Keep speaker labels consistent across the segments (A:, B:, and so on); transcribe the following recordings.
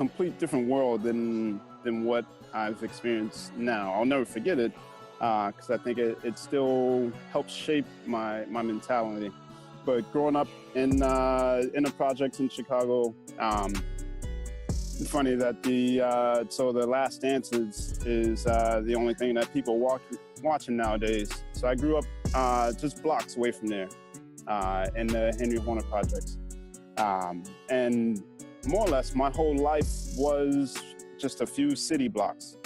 A: complete different world than what I've experienced now. I'll never forget it because I think it still helps shape my mentality. But growing up in the projects in Chicago, it's funny that the Last Dance is the only thing that people watching nowadays. So I grew up just blocks away from there in the Henry Horner projects, and more or less my whole life was just a few city blocks.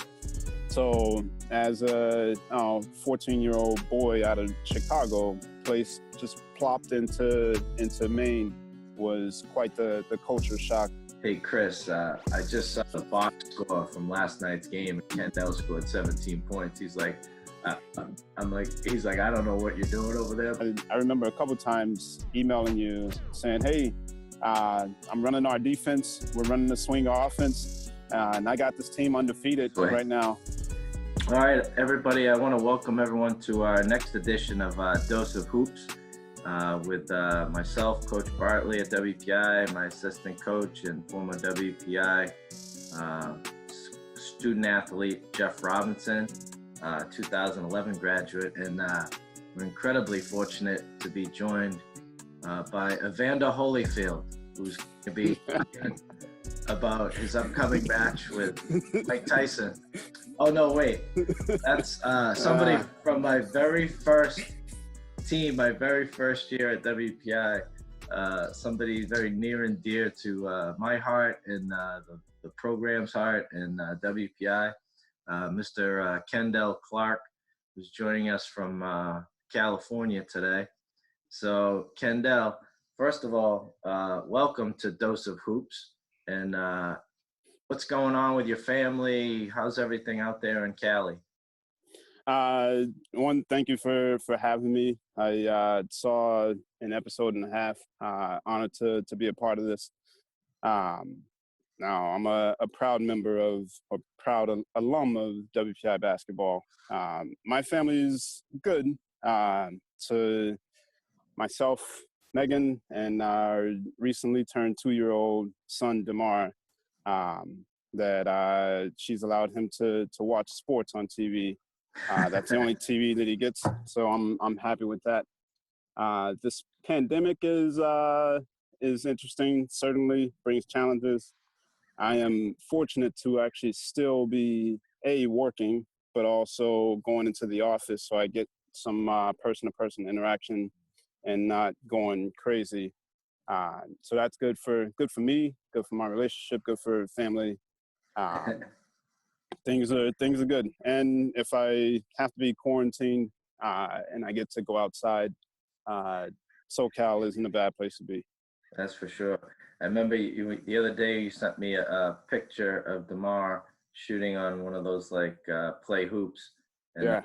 A: So as a 14-year-old boy out of Chicago, place just plopped into Maine was quite the culture shock.
B: Hey Chris, I just saw the box score from last night's game. Kendell scored 17 points. He's like, I don't know what you're doing over there.
A: I remember a couple times emailing you saying, hey, I'm running our defense. We're running the swing offense. And I got this team undefeated right now.
B: All right, everybody, I want to welcome everyone to our next edition of Dose of Hoops with myself, Coach Bartley at WPI, my assistant coach and former WPI student athlete, Jeff Robinson, 2011 graduate. And we're incredibly fortunate to be joined by Evander Holyfield, who's going to be about his upcoming match with Mike Tyson. Oh, no, wait. That's somebody from my very first team, my very first year at WPI. Somebody very near and dear to my heart and the program's heart and WPI. Mr. Kendell Clark, who's joining us from California today. So, Kendell, first of all, welcome to Dose of Hoops. And what's going on with your family? How's everything out there in Cali?
A: Thank you for having me. I saw an episode and a half. Honored to be a part of this. Now I'm a proud alum of WPI basketball. My family's good. So myself, Megan, and our recently turned 2-year-old son, Damar, that she's allowed him to watch sports on TV. That's the only TV that he gets, so I'm happy with that. This pandemic is interesting, certainly brings challenges. I am fortunate to actually still be working, but also going into the office, so I get some person-to-person interaction and not going crazy. So that's good for me, good for my relationship, good for family. Things are good. And if I have to be quarantined and I get to go outside, SoCal isn't a bad place to be.
B: That's for sure. I remember the other day you sent me a picture of Damar shooting on one of those play hoops. And
A: yeah.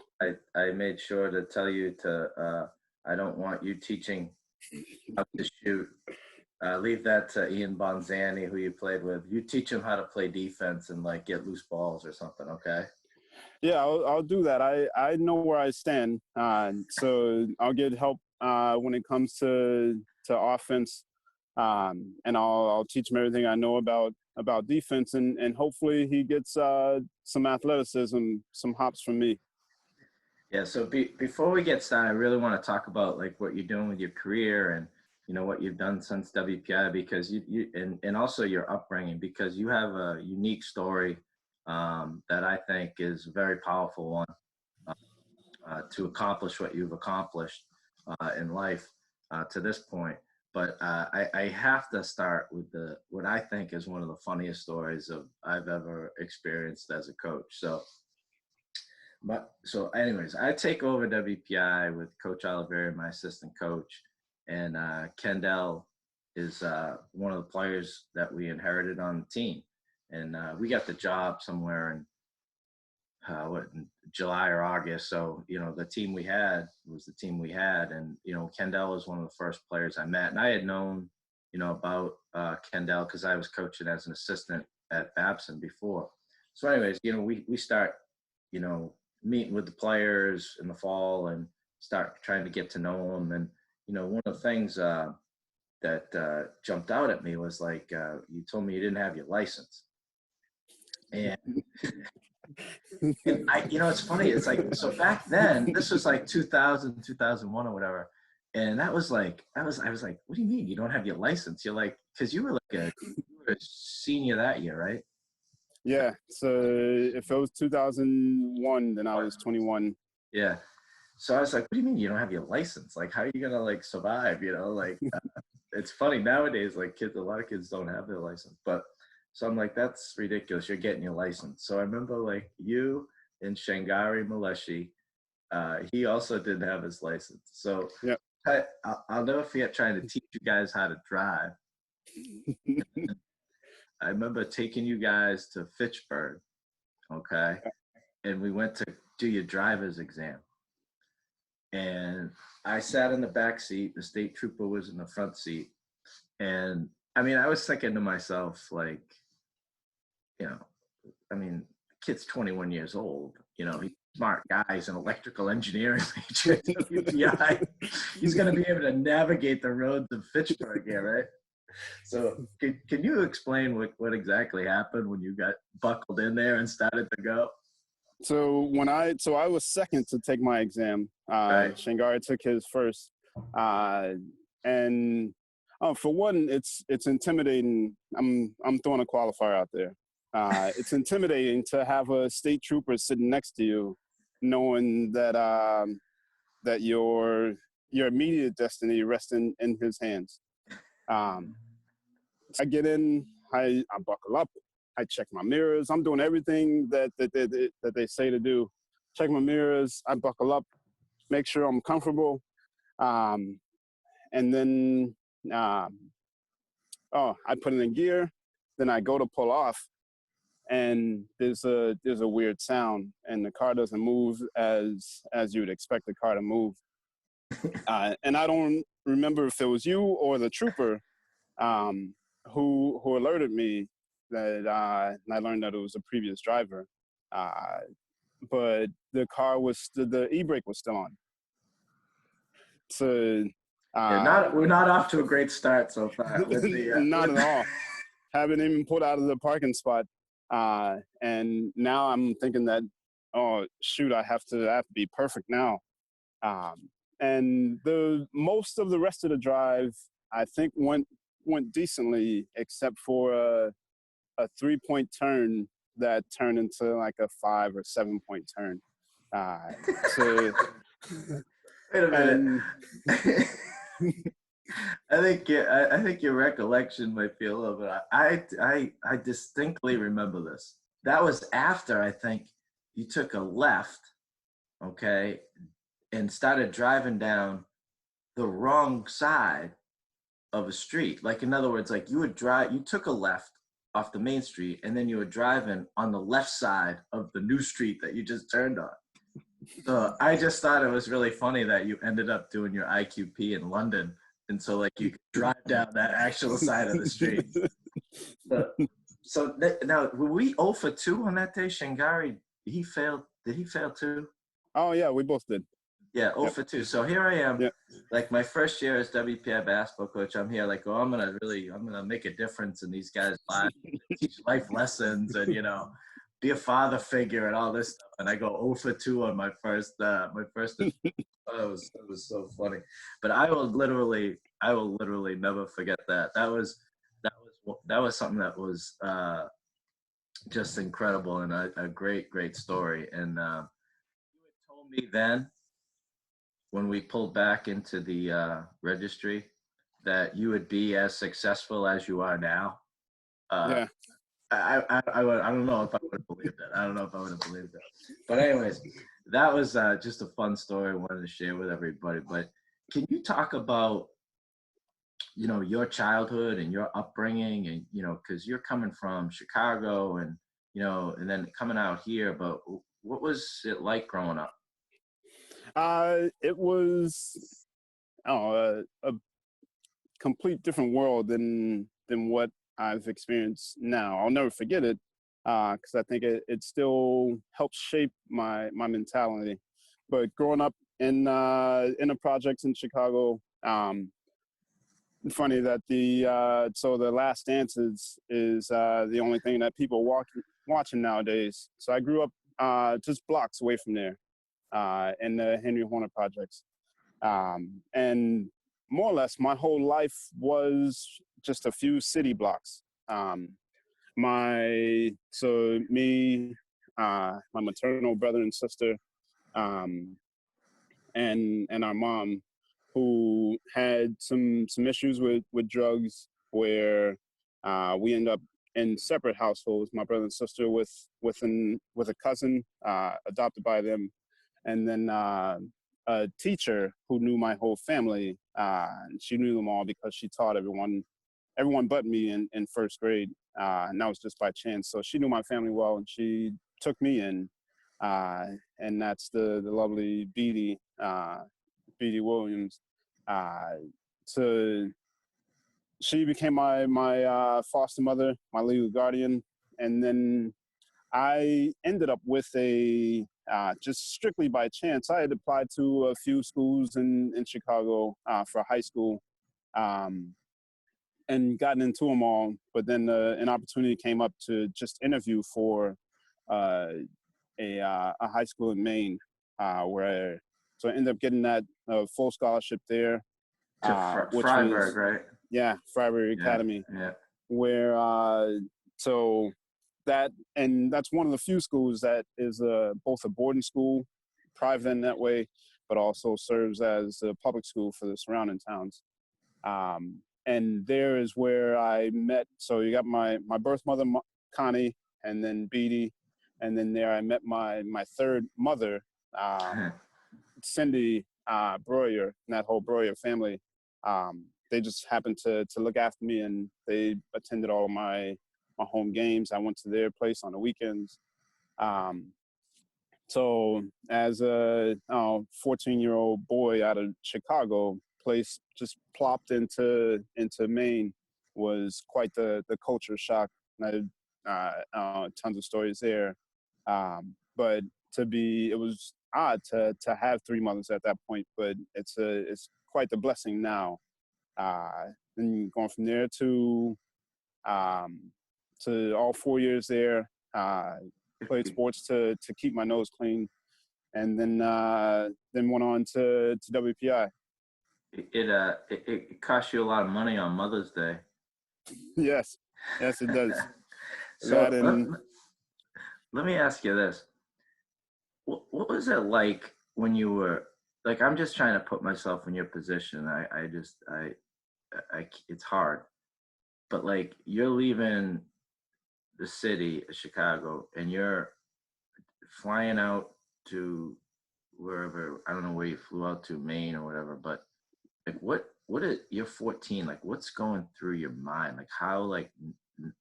B: I made sure to tell you I don't want you teaching how to shoot. Leave that to Ian Bonzani, who you played with. You teach him how to play defense and get loose balls or something, okay?
A: Yeah, I'll do that. I know where I stand, so I'll get help when it comes to offense, and I'll teach him everything I know about defense, and hopefully he gets some athleticism, some hops from me.
B: Yeah. So before we get started, I really want to talk about what you're doing with your career and what you've done since WPI, because you and also your upbringing, because you have a unique story that I think is a very powerful one to accomplish what you've accomplished in life to this point. But I have to start with what I think is one of the funniest stories I've ever experienced as a coach. So anyways, I take over WPI with Coach Oliveira, my assistant coach. And Kendell is one of the players that we inherited on the team. And we got the job somewhere in July or August. So, the team we had was the team we had. And, Kendell was one of the first players I met. And I had known, about Kendell because I was coaching as an assistant at Babson before. So anyways, we start, meeting with the players in the fall and start trying to get to know them. And, one of the things that jumped out at me was you told me you didn't have your license. And, and it's funny. It's like, so back then, this was like 2000, 2001 or whatever. And that was like, I was like, what do you mean you don't have your license? You're like, cause you were you were a senior that year, right?
A: Yeah. So if it was 2001, then I was 21.
B: Yeah. So I was like, what do you mean you don't have your license? Like, how are you gonna like survive? It's funny nowadays, like a lot of kids don't have their license, but so I'm like, that's ridiculous. You're getting your license. So I remember like you and Shangari Maleshi, he also didn't have his license. So
A: yeah.
B: I'll never forget trying to teach you guys how to drive. I remember taking you guys to Fitchburg, okay? And we went to do your driver's exam. And I sat in the back seat, the state trooper was in the front seat. And I mean, I was thinking to myself, like, kid's 21 years old, he's a smart guy, he's an electrical engineering major at WPI. He's going to be able to navigate the roads of Fitchburg here, right? So can you explain what exactly happened when you got buckled in there and started to go?
A: So I was second to take my exam.
B: Right.
A: Shangari took his first. And for one, it's intimidating. I'm throwing a qualifier out there. It's intimidating to have a state trooper sitting next to you, knowing that that your immediate destiny rests in his hands. I get in, I buckle up, I check my mirrors. I'm doing everything that they say to do. Check my mirrors, I buckle up, make sure I'm comfortable, and then I put it in gear. Then I go to pull off, and there's a weird sound, and the car doesn't move as you would expect the car to move. And I don't remember if it was you or the trooper who alerted me that and I learned that it was a previous driver. But the car the e-brake was still on. So
B: we're not off to a great start so far.
A: Not at all. Haven't even pulled out of the parking spot. And now I'm thinking that, oh shoot, I have to be perfect now. And the most of the rest of the drive, I think went decently, except for a 3-point turn that turned into like a 5 or 7-point turn. So
B: wait a minute. I think your recollection might be a little bit. I distinctly remember this. That was after I think you took a left, okay, and started driving down the wrong side of a street. Like, in other words, like you took a left off the main street, and then you were driving on the left side of the new street that you just turned on. So I just thought it was really funny that you ended up doing your IQP in London, and so like you could drive down that actual side of the street. So now, were we 0 for 2 on that day? Shangari, he failed. Did he fail too?
A: Oh yeah, we both did.
B: Yeah, 0 for 2. So here I am,
A: yep.
B: Like my first year as WPI basketball coach. I'm here like, I'm gonna make a difference in these guys' lives, teach life lessons, and be a father figure and all this stuff. And I go 0 for 2 on my first. It was so funny. But I will literally never forget that. That was something that was just incredible and a great story. And you had told me then, when we pulled back into the registry, that you would be as successful as you are now.
A: Yeah.
B: I don't know if I would have believed it. But anyways, that was just a fun story I wanted to share with everybody. But can you talk about, your childhood and your upbringing, and, because you're coming from Chicago and, and then coming out here, but what was it like growing up?
A: It was a complete different world than what I've experienced now. I'll never forget it because I think it still helps shape my mentality. But growing up in the projects in Chicago, funny that the Last Dance is the only thing that people watching nowadays. So I grew up just blocks away from there in the Henry Horner projects. And more or less, my whole life was just a few city blocks. Me, my maternal brother and sister, and our mom, who had some issues with drugs, where we end up in separate households. My brother and sister with a cousin adopted by them, and then a teacher who knew my whole family. And she knew them all because she taught everyone but me in first grade, and that was just by chance. So she knew my family well, and she took me in, and that's the lovely Beatty Williams. So she became my foster mother, my legal guardian, and then I ended up with just strictly by chance. I had applied to a few schools in Chicago for high school, and gotten into them all. But then an opportunity came up to just interview for a high school in Maine, so I ended up getting that full scholarship there.
B: To Fryeburg, right?
A: Yeah, Fryeburg Academy.
B: Yeah.
A: Where that's one of the few schools that is both a boarding school, private in that way, but also serves as a public school for the surrounding towns. And there is where I met. So you got my birth mother, Connie, and then Beatty, and then there I met my third mother, Cindy Breuer, and that whole Breuer family. They just happened to look after me, and they attended all my home games. I went to their place on the weekends. So as a 14-year-old boy out of Chicago, place just plopped into Maine was quite the culture shock. And tons of stories there. But it was odd to have three mothers at that point, but it's quite the blessing now. Then going from there to all 4 years there, played sports to keep my nose clean, and then went on to WPI.
B: It costs you a lot of money on Mother's Day.
A: Yes, it does.
B: So let me ask you this: what was it like when you were like? I'm just trying to put myself in your position. It's hard, but like you're leaving the city of Chicago and you're flying out to wherever, I don't know where you flew out to, Maine or whatever, but like you're 14, like what's going through your mind? Like how like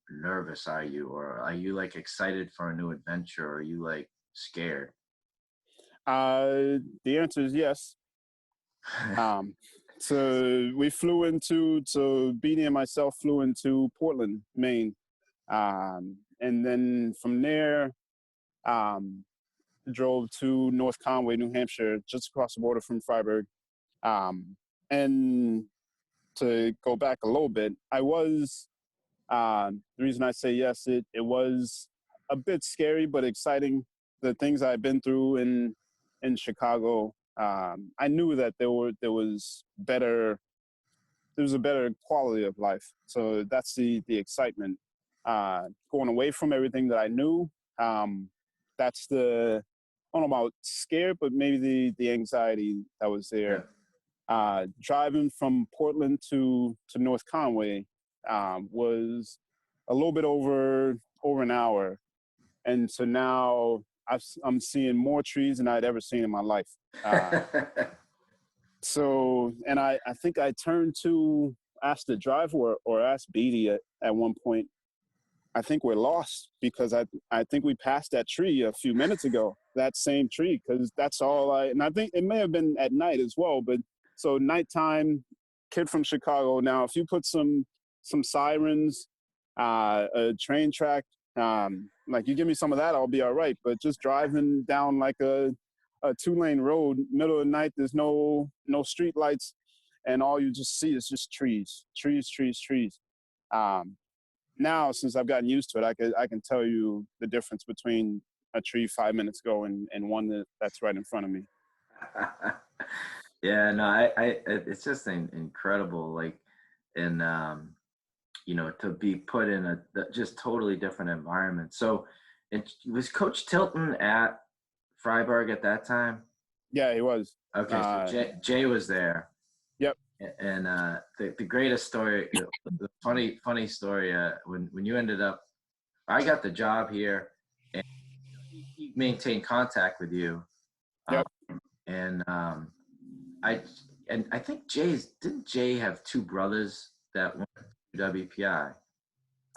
B: nervous are you, or are you like excited for a new adventure, or are you like scared?
A: The answer is yes. So Beanie and myself flew into Portland, Maine. And then from there, drove to North Conway, New Hampshire, just across the border from Fryeburg. And to go back a little bit, the reason I say yes, it was a bit scary, but exciting. The things I've been through in Chicago, I knew that there was a better quality of life. So that's the excitement. Going away from everything that I knew, that's I don't know about scared, but maybe the anxiety that was there. Yeah. Driving from Portland to North Conway was a little bit over an hour. And so now I'm seeing more trees than I'd ever seen in my life. And I think I turned to ask the driver or ask Beatty at one point, I think we're lost, because I think we passed that tree a few minutes ago, that same tree, because that's all and I think it may have been at night as well, but so nighttime, kid from Chicago. Now, if you put some sirens, a train track, like you give me some of that, I'll be all right. But just driving down like a 2-lane road, middle of the night, there's no street lights, and all you just see is just trees. now, since I've gotten used to it, I can tell you the difference between a tree 5 minutes ago and one that's right in front of me.
B: Yeah, no, it's just incredible, like, and you know, to be put in a just totally different environment. So, was Coach Tilton at Fryeburg at that time?
A: Yeah, he was.
B: Okay, so Jay was there.
A: Yep.
B: And the greatest story, you know, the funny story, when you ended up, I got the job here, and he maintained contact with you.
A: Yep.
B: And I think didn't Jay have two brothers that went to WPI?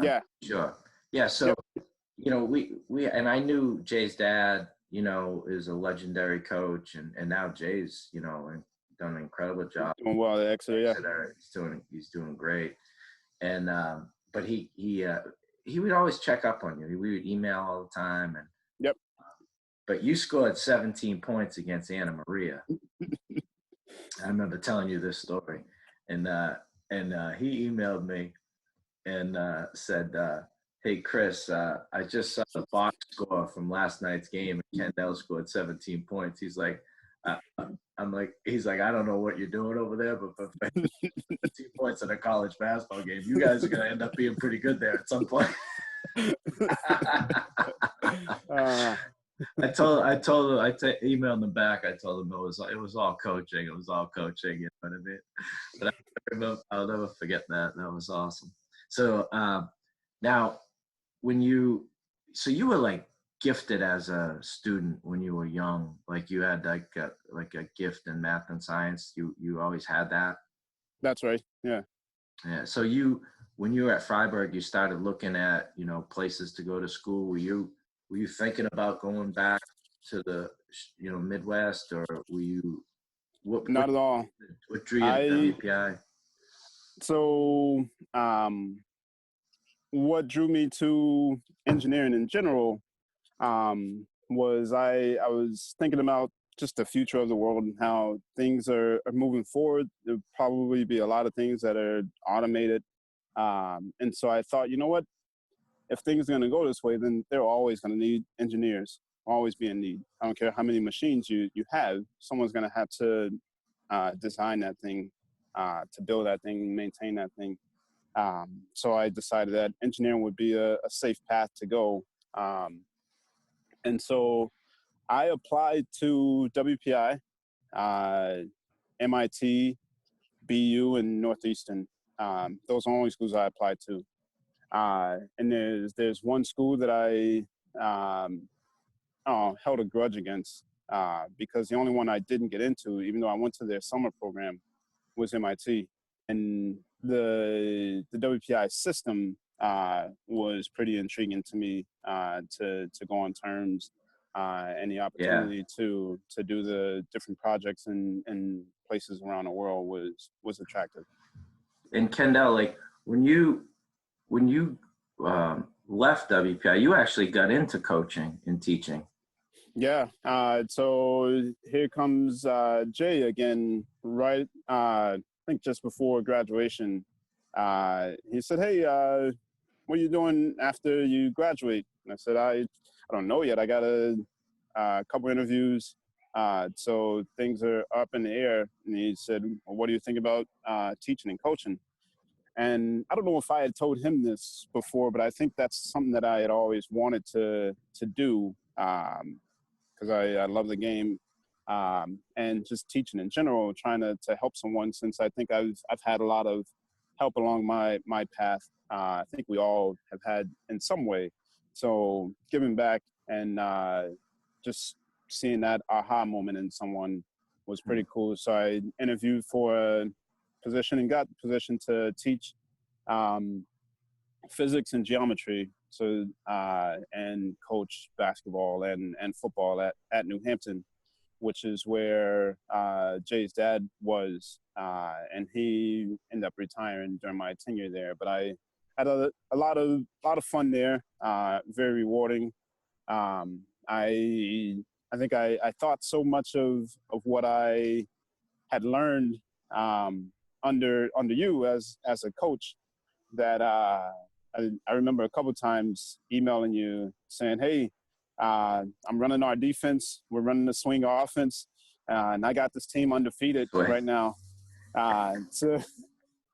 A: Yeah.
B: Sure. Yeah. So, yep. You know, we and I knew Jay's dad, you know, is a legendary coach, and now Jay's, you know, done an incredible job.
A: Doing well at Exeter,
B: yeah. He's doing great. And but he would always check up on you. We would email all the time, and
A: yep.
B: But you scored 17 points against Anna Maria. I remember telling you this story, and he emailed me and said, "Hey Chris, I just saw the box score from last night's game, and Kendell scored 17 points." He's like, he's like, "I don't know what you're doing over there, but for 17 points in a college basketball game, you guys are gonna end up being pretty good there at some point." I emailed them back. I told them it was all coaching. It was all coaching. You know what I mean? But I'll never forget that. That was awesome. So now, you were like gifted as a student when you were young. Like you had like a gift in math and science. You always had that.
A: That's right. Yeah.
B: Yeah. So when you were at Fryeburg, you started looking at, you know, places to go to school. Were you thinking about going back to the, you know, Midwest, or were you?
A: Not at all.
B: What drew you to WPI?
A: So, what drew me to engineering in general was I was thinking about just the future of the world and how things are moving forward. There'll probably be a lot of things that are automated. And so I thought, you know what? If things are going to go this way, then they're always going to need engineers, always be in need. I don't care how many machines you have, someone's going to have to design that thing, to build that thing, maintain that thing. So I decided that engineering would be a safe path to go. And so I applied to WPI, MIT, BU, and Northeastern. Those are only schools I applied to. And there's one school that I held a grudge against because the only one I didn't get into, even though I went to their summer program, was MIT. And the WPI system was pretty intriguing to me to go on terms, and the opportunity to do the different projects in places around the world was attractive.
B: And Kendell, like when you left WPI, you actually got into coaching and teaching.
A: Yeah. So here comes Jay again, right? I think just before graduation. He said, "Hey, what are you doing after you graduate?" And I said, I don't know yet. I got a couple interviews. So things are up in the air. And he said, "Well, what do you think about teaching and coaching?" And I don't know if I had told him this before, but I think that's something that I had always wanted to do, because I love the game, and just teaching in general, trying to help someone, since I think I've had a lot of help along my path. I think we all have had in some way. So giving back and just seeing that aha moment in someone was pretty cool. So I interviewed for a position and got the position to teach physics and geometry, so and coach basketball and football at New Hampton, which is where Jay's dad was, and he ended up retiring during my tenure there. But I had a lot of fun there, very rewarding. I think I thought so much of what I had learned under you as a coach, that I remember a couple times emailing you saying, hey, I'm running our defense. We're running the swing offense. And I got this team undefeated right now. So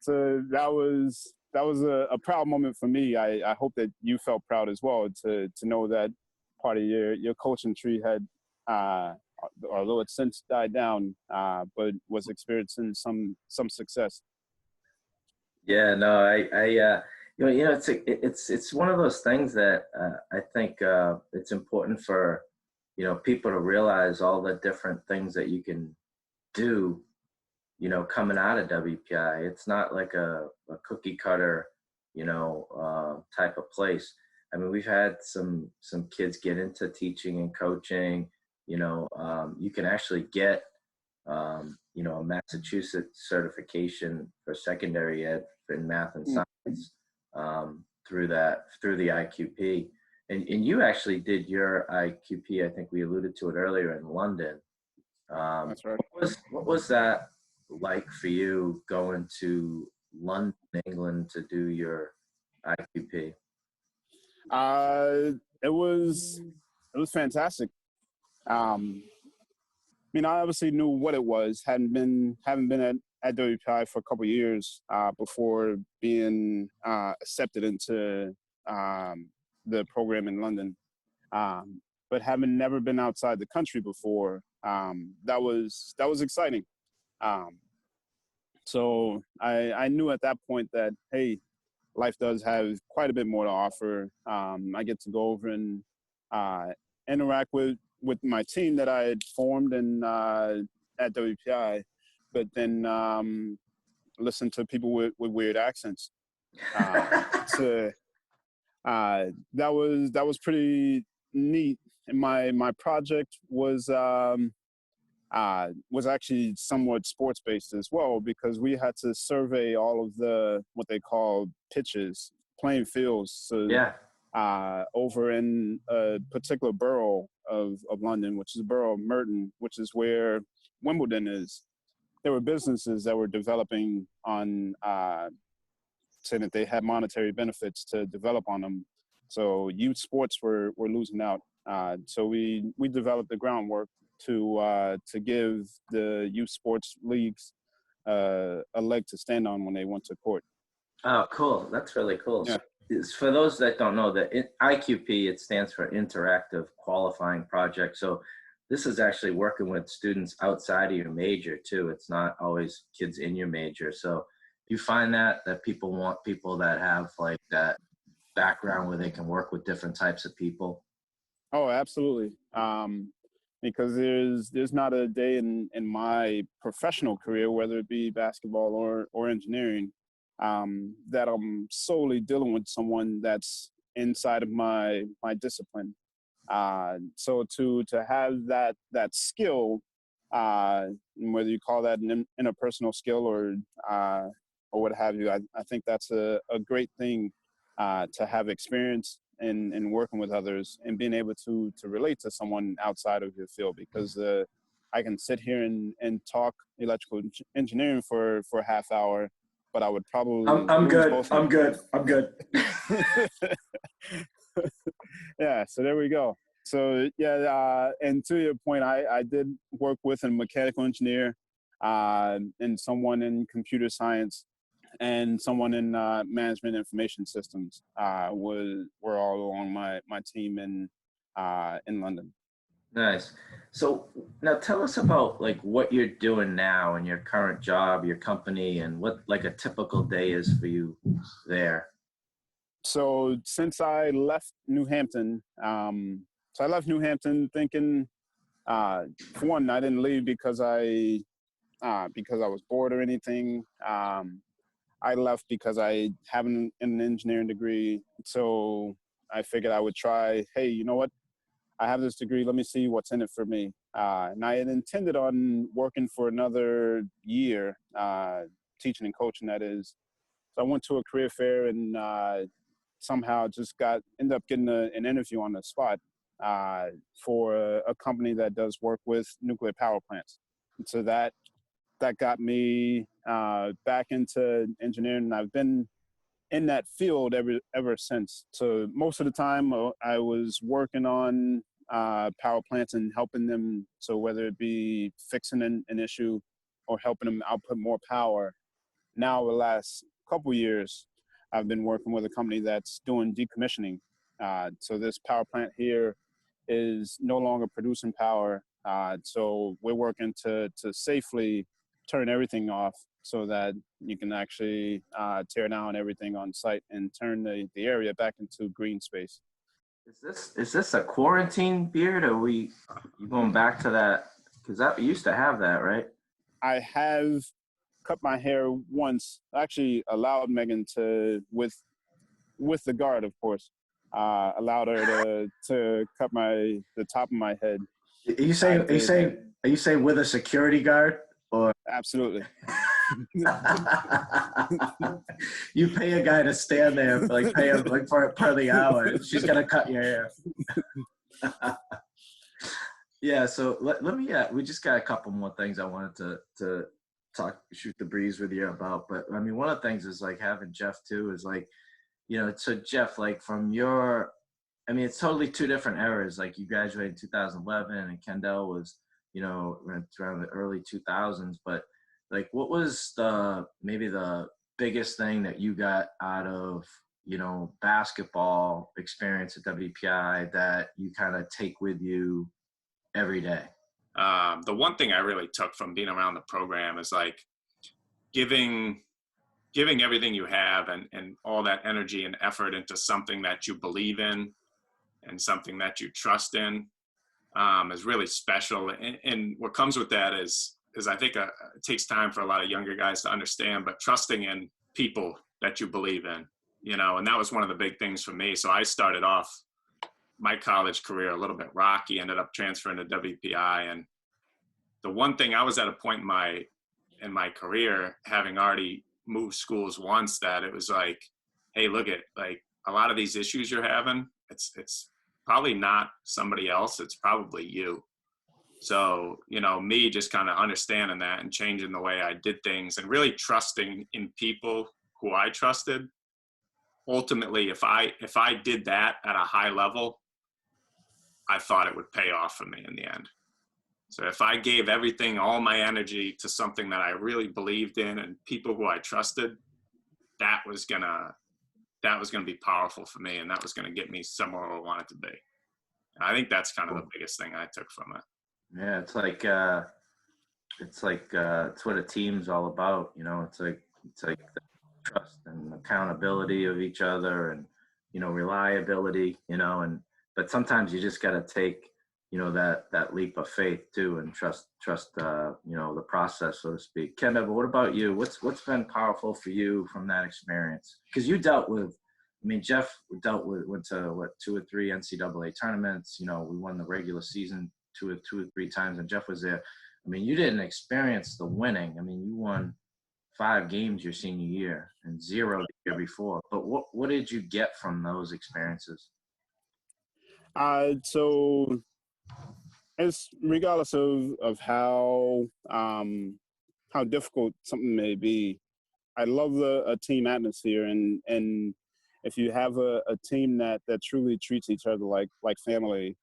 A: that was a proud moment for me. I hope that you felt proud as well to know that part of your coaching tree had, although it's since died down, but was experiencing some success.
B: Yeah, no, it's one of those things that I think it's important for, people to realize all the different things that you can do, coming out of WPI. It's not like a cookie cutter, type of place. I mean, we've had some kids get into teaching and coaching. You can actually get a Massachusetts certification for secondary ed in math and science through the IQP. And you actually did your IQP, I think we alluded to it earlier, in London.
A: That's right.
B: What was that like for you going to London, England to do your IQP?
A: It was fantastic. I mean, I obviously knew what it was. Hadn't been at WPI for a couple of years before being accepted into the program in London. But having never been outside the country before, that was exciting. So I knew at that point that, hey, life does have quite a bit more to offer. I get to go over and interact with my team that I had formed at WPI, but then listen to people with weird accents. That was pretty neat. And my project was actually somewhat sports based as well, because we had to survey all of the what they call pitches, playing fields. So
B: yeah.
A: Over in a particular borough of London, which is the borough of Merton, which is where Wimbledon is. There were businesses that were developing on, saying that they had monetary benefits to develop on them. So youth sports were losing out. So we developed the groundwork to give the youth sports leagues a leg to stand on when they went to court.
B: Oh, cool. That's really cool.
A: Yeah.
B: So, for those that don't know, IQP, it stands for Interactive Qualifying Project. So this is actually working with students outside of your major too. It's not always kids in your major. So you find that people want people that have like that background where they can work with different types of people.
A: Oh, absolutely. Because there's not a day in my professional career, whether it be basketball or engineering, that I'm solely dealing with someone that's inside of my discipline. So to have that skill, whether you call that an interpersonal skill or what have you, I think that's a great thing to have experience in working with others and being able to relate to someone outside of your field, because I can sit here and talk electrical engineering for a half hour, but I would probably
B: I'm good.
A: Yeah, so there we go. So yeah, and to your point, I did work with a mechanical engineer and someone in computer science and someone in management information systems were all along my team in London.
B: Nice. So now tell us about like what you're doing now in your current job, your company, and what like a typical day is for you there.
A: So since I left New Hampton, thinking, for one, I didn't leave because I was bored or anything. I left because I have an engineering degree. So I figured I would try, hey, you know what? I have this degree. Let me see what's in it for me. And I had intended on working for another year, teaching and coaching, that is. So I went to a career fair and somehow just ended up getting an interview on the spot for a company that does work with nuclear power plants. And so that got me back into engineering. I've been in that field ever since. So most of the time I was working on power plants and helping them. So whether it be fixing an issue or helping them output more power. Now the last couple years, I've been working with a company that's doing decommissioning. So this power plant here is no longer producing power. So we're working to safely turn everything off so that you can actually tear down everything on site and turn the area back into green space.
B: Is this a quarantine beard, or you going back to that? Because that we used to have that, right?
A: I have cut my hair once. I actually allowed Megan to, with the guard, of course, allowed her to cut the top of my head.
B: Are you saying with a security guard, or?
A: Absolutely.
B: You pay a guy to stand there, like pay him like per the hour. She's gonna cut your hair. Yeah. So let me. We just got a couple more things I wanted to shoot the breeze with you about. But I mean, one of the things is like having Jeff too is like, so Jeff, like from your, I mean, it's totally two different eras. Like you graduated in 2011 and Kendell was, around the early 2000s. But like, what was maybe the biggest thing that you got out of, basketball experience at WPI that you kind of take with you every day?
C: The one thing I really took from being around the program is like giving everything you have and all that energy and effort into something that you believe in and something that you trust in is really special. And what comes with that is I think it takes time for a lot of younger guys to understand, but trusting in people that you believe in, and that was one of the big things for me. So I started off my college career a little bit rocky, ended up transferring to WPI. And the one thing, I was at a point in my career, having already moved schools once, that it was like, hey, look at like a lot of these issues you're having, it's probably not somebody else, it's probably you. So, me just kind of understanding that and changing the way I did things and really trusting in people who I trusted. Ultimately, if I did that at a high level, I thought it would pay off for me in the end. So if I gave everything, all my energy to something that I really believed in and people who I trusted, that was gonna be powerful for me, and that was gonna get me somewhere where I wanted to be. And I think that's kind of the biggest thing I took from it.
B: Yeah, it's what a team's all about. It's like the trust and accountability of each other, and reliability. But sometimes you just got to take that leap of faith too, and trust the process, so to speak. Kendall, but what about you? What's been powerful for you from that experience? Because you dealt with, Jeff went to 2 or 3 NCAA tournaments. We won the regular season two or three times, and Jeff was there. You didn't experience the winning. You won 5 games your senior year and 0 the year before. But what did you get from those experiences?
A: So it's regardless of how difficult something may be, I love a team atmosphere, and if you have a team that truly treats each other like family,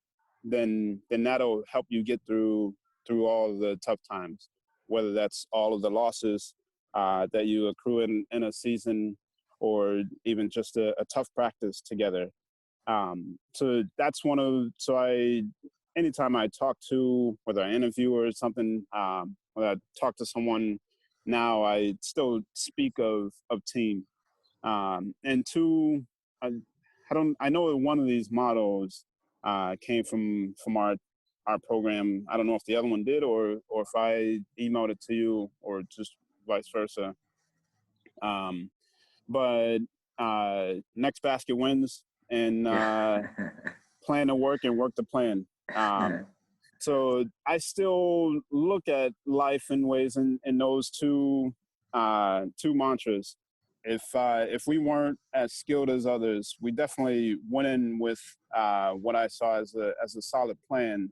A: then that'll help you get through all of the tough times, whether that's all of the losses that you accrue in a season, or even just a tough practice together. So that's anytime I talk to, whether I interview or something, when I talk to someone now, I still speak of team. And 2, I know one of these mottos came from our program. I don't know if the other one did, or if I emailed it to you, or just vice versa. But next basket wins, and plan to work and work to plan. So I still look at life in ways in those two mantras. If we weren't as skilled as others, we definitely went in with what I saw as a solid plan.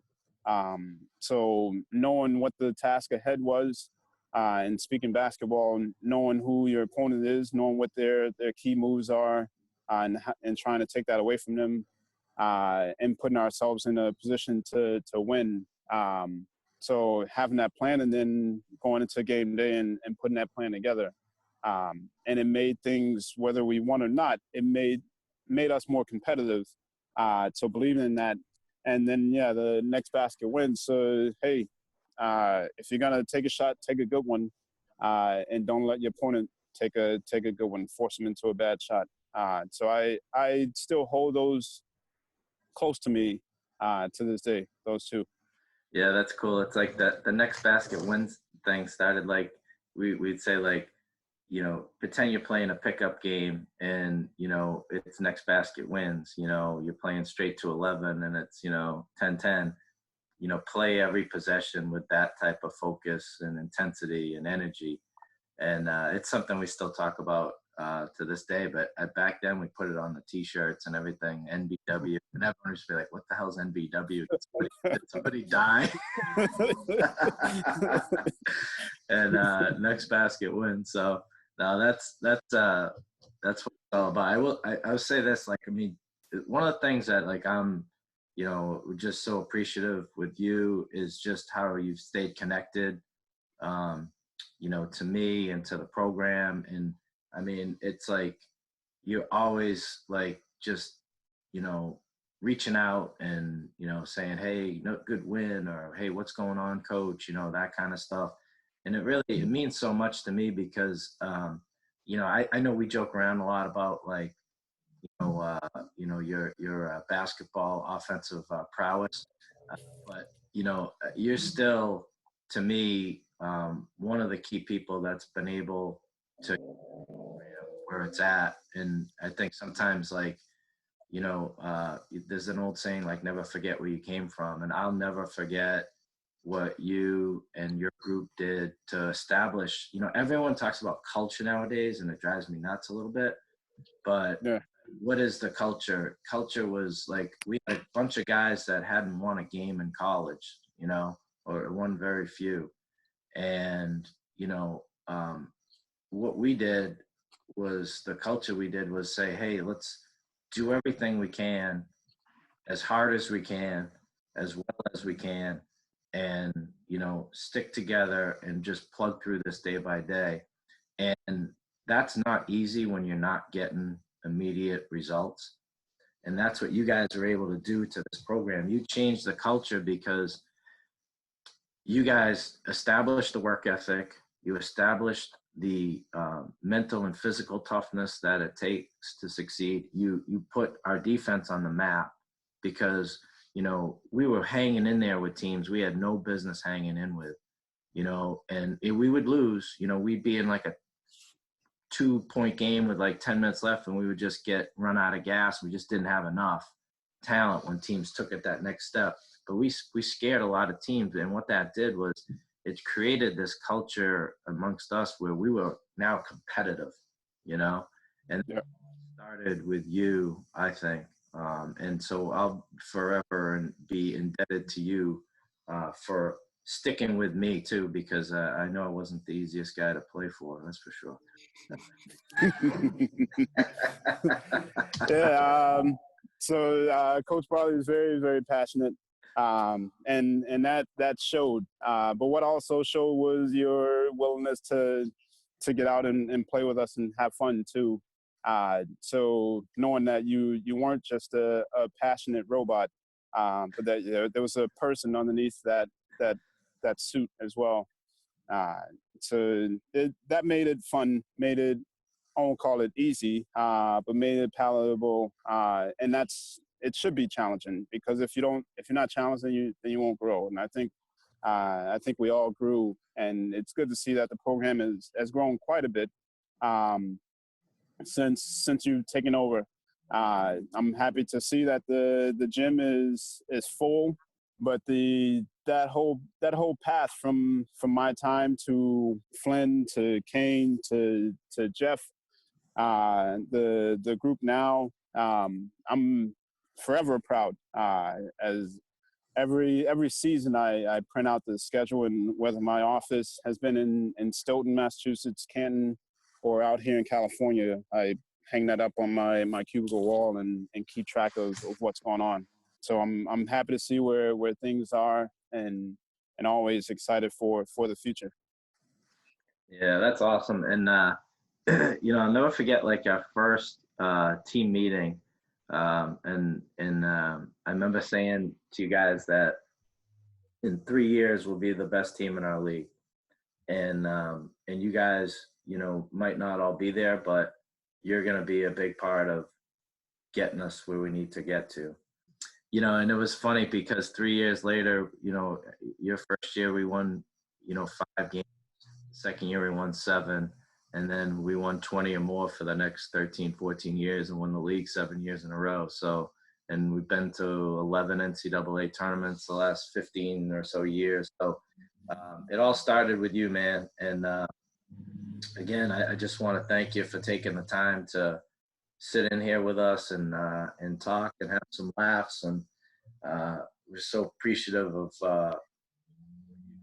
A: So knowing what the task ahead was, and speaking basketball, knowing who your opponent is, knowing what their key moves are, and trying to take that away from them, and putting ourselves in a position to win. So having that plan and then going into game day and putting that plan together. And it made things, whether we won or not, it made us more competitive. So believing in that. And then, yeah, the next basket wins. So, hey, if you're going to take a shot, take a good one. And don't let your opponent take a good one, force them into a bad shot. So I still hold those close to me to this day, those two.
B: Yeah, that's cool. It's like the next basket wins thing started like we'd say like, pretend you're playing a pickup game and, it's next basket wins, you're playing straight to 11 and it's, 10-10, play every possession with that type of focus and intensity and energy. And it's something we still talk about to this day, but back then we put it on the t-shirts and everything, NBW, and everyone used to be like, what the hell's NBW? Did somebody die? And next basket wins. So no, that's what it's all about. I will say this, like, I mean, one of the things that like I'm just so appreciative with you is just how you've stayed connected to me and to the program. And I mean, it's like you're always like just reaching out and saying, hey, good win, or hey, what's going on, coach, that kind of stuff. And it means so much to me because I know we joke around a lot about like your basketball offensive prowess, but you're still, to me, one of the key people that's been able to where it's at. And I think sometimes like there's an old saying like never forget where you came from, and I'll never forget what you and your group did to establish. Everyone talks about culture nowadays and it drives me nuts a little bit, but yeah. What is the culture? Culture was like, we had a bunch of guys that hadn't won a game in college, or won very few. And, what we did was, the culture we did was say, hey, let's do everything we can, as hard as we can, as well as we can, and, stick together and just plug through this day by day. And that's not easy when you're not getting immediate results. And that's what you guys are able to do to this program. You changed the culture because you guys established the work ethic. You established the mental and physical toughness that it takes to succeed. You put our defense on the map because, we were hanging in there with teams we had no business hanging in with, and we would lose. We'd be in like a 2-point game with like 10 minutes left and we would just get run out of gas. We just didn't have enough talent when teams took it that next step. But we scared a lot of teams. And what that did was it created this culture amongst us where we were now competitive, and yeah. Started with you, I think. And so I'll forever be indebted to you for sticking with me too, because I know I wasn't the easiest guy to play for. That's for sure.
A: Yeah. So Coach Barley is very, very passionate, and that showed. But what also showed was your willingness to get out and play with us and have fun too. So knowing that you weren't just a passionate robot, but that there was a person underneath that suit as well. So that made it fun, made it, I won't call it easy, but made it palatable. And it should be challenging, because if you're not challenged, then you won't grow. And I think we all grew, and it's good to see that the program has grown quite a bit since you've taken over. I'm happy to see that the gym is full, but that whole path from my time to Flynn to Kane to Jeff, the group now, I'm forever proud as every season I print out the schedule, and whether my office has been in Stoughton, Massachusetts, Canton, or out here in California, I hang that up on my cubicle wall and keep track of what's going on. So I'm happy to see where things are, and always excited for the future.
B: Yeah, that's awesome. And I'll never forget like our first team meeting. And I remember saying to you guys that in 3 years we'll be the best team in our league. And you guys, might not all be there, but you're going to be a big part of getting us where we need to get to. And it was funny because 3 years later, your first year we won, 5 games. Second year we won 7. And then we won 20 or more for the next 13, 14 years and won the league 7 years in a row. So, and we've been to 11 NCAA tournaments the last 15 or so years. So it all started with you, man. And again, I just want to thank you for taking the time to sit in here with us and talk and have some laughs. And we're so appreciative of what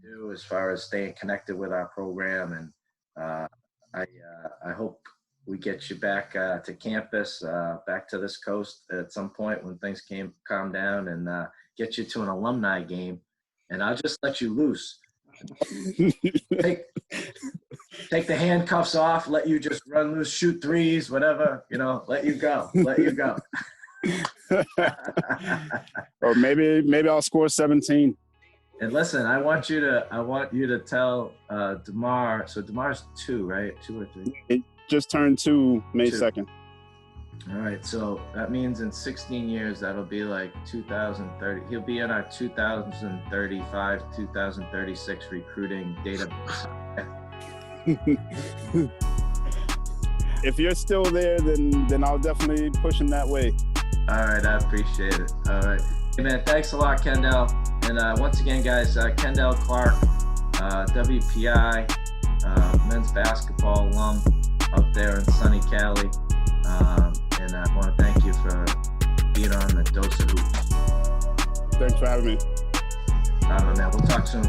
B: you do as far as staying connected with our program. And I hope we get you back to campus, back to this coast at some point when things calm down, and get you to an alumni game. And I'll just let you loose. Take the handcuffs off, let you just run loose, shoot threes, whatever, let you go.
A: Or maybe I'll score 17.
B: And listen, I want you to tell DeMar. So DeMar's 2, right? 2 or 3?
A: It just turned 2 May 2nd.
B: All right, so that means in 16 years that'll be like 2030. He'll be in our 2035, 2036 recruiting database.
A: If you're still there, then I'll definitely push him that way.
B: All right, I appreciate it. All right, hey man, thanks a lot, Kendell. And once again, guys, Kendell Clark, WPI, men's basketball alum up there in sunny Cali. And I want to thank you for being on the Dose of Hoops.
A: Thanks for having me.
B: All right, man. We'll talk soon.